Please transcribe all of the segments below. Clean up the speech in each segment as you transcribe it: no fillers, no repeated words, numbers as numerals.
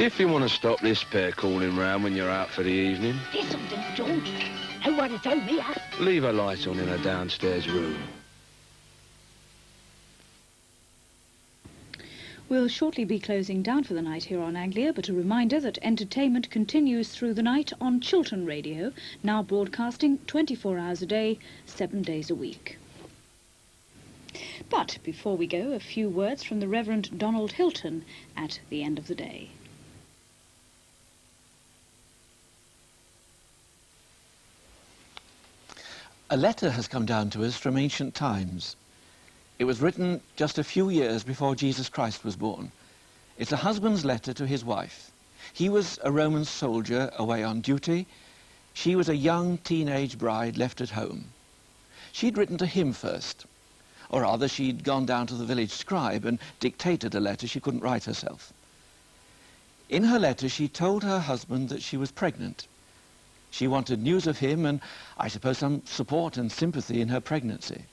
If you want to stop this pair calling round when you're out for the evening. This'll do, John. No one at home here. Leave a light on in a downstairs room. We'll shortly be closing down for the night here on Anglia, but a reminder that entertainment continues through the night on Chiltern Radio, now broadcasting 24 hours a day, 7 days a week. But before we go, a few words from the Reverend Donald Hilton at the end of the day. A letter has come down to us from ancient times. It was written just a few years before Jesus Christ was born. It's a husband's letter to his wife. He was a Roman soldier away on duty. She was a young teenage bride left at home. She'd written to him first, or rather she'd gone down to the village scribe and dictated a letter she couldn't write herself. In her letter she told her husband that she was pregnant. She wanted news of him and, I suppose, some support and sympathy in her pregnancy.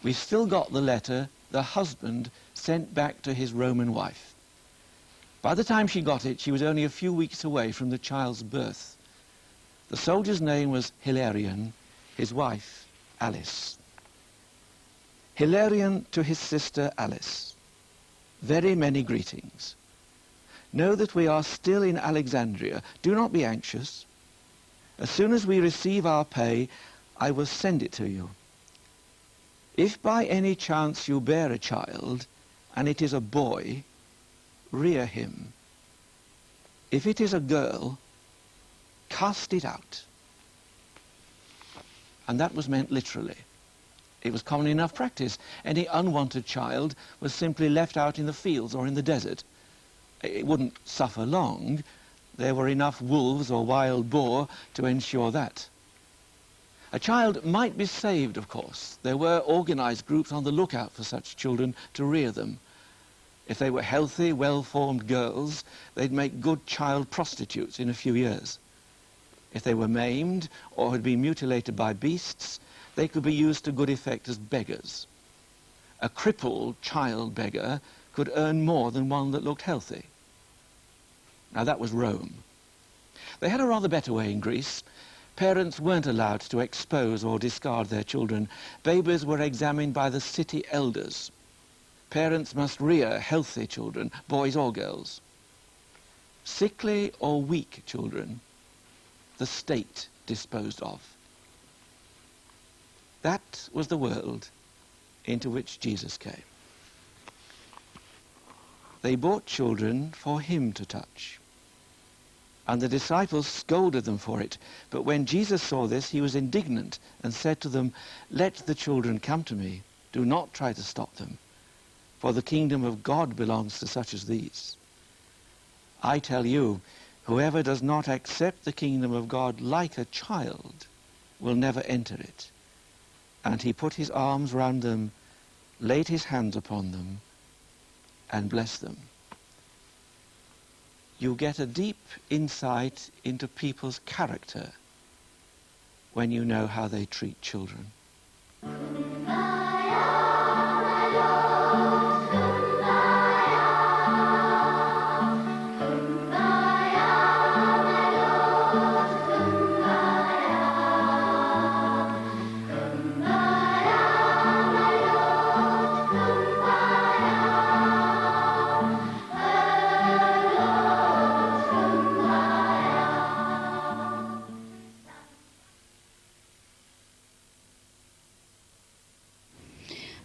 We've still got the letter the husband sent back to his Roman wife. By the time she got it, she was only a few weeks away from the child's birth. The soldier's name was Hilarion, his wife, Alice. Hilarion to his sister Alice. Very many greetings. Know that we are still in Alexandria. Do not be anxious. As soon as we receive our pay, I will send it to you. If by any chance you bear a child, and it is a boy, rear him. If it is a girl, cast it out. And that was meant literally. It was common enough practice. Any unwanted child was simply left out in the fields or in the desert. It wouldn't suffer long. There were enough wolves or wild boar to ensure that. A child might be saved, of course. There were organized groups on the lookout for such children to rear them. If they were healthy, well-formed girls, they'd make good child prostitutes in a few years. If they were maimed or had been mutilated by beasts, they could be used to good effect as beggars. A crippled child beggar could earn more than one that looked healthy. Now that was Rome. They had a rather better way in Greece. Parents weren't allowed to expose or discard their children. Babies were examined by the city elders. Parents must rear healthy children, boys or girls. Sickly or weak children, the state disposed of. That was the world into which Jesus came. They bought children for him to touch. And the disciples scolded them for it. But when Jesus saw this, he was indignant and said to them, "Let the children come to me. Do not try to stop them. For the kingdom of God belongs to such as these. I tell you, whoever does not accept the kingdom of God like a child will never enter it." And he put his arms round them, laid his hands upon them, and blessed them. You get a deep insight into people's character when you know how they treat children.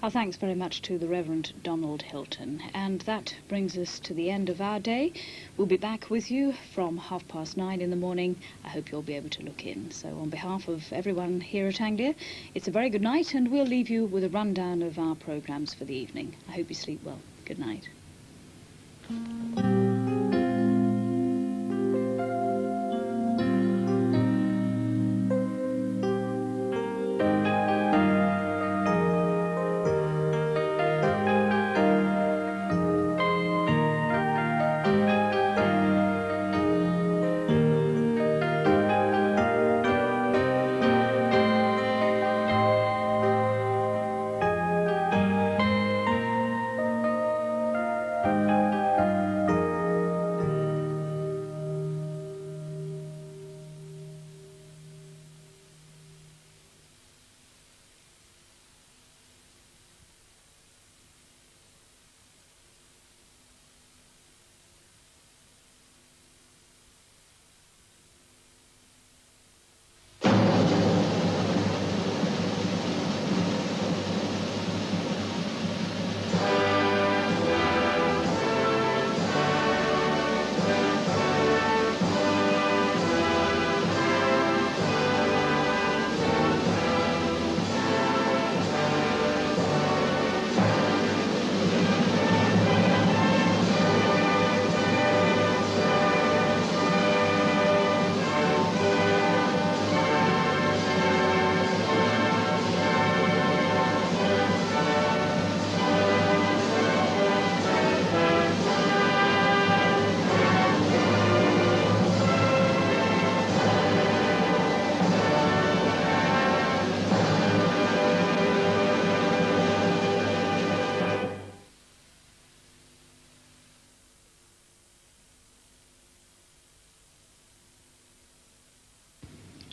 Our thanks very much to the Reverend Donald Hilton. And that brings us to the end of our day. We'll be back with you from 9:30 in the morning. I hope you'll be able to look in. So on behalf of everyone here at Anglia, it's a very good night, and we'll leave you with a rundown of our programmes for the evening. I hope you sleep well. Good night.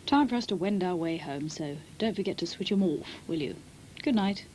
Time for us to wend our way home, so don't forget to switch 'em off, will you? Good night.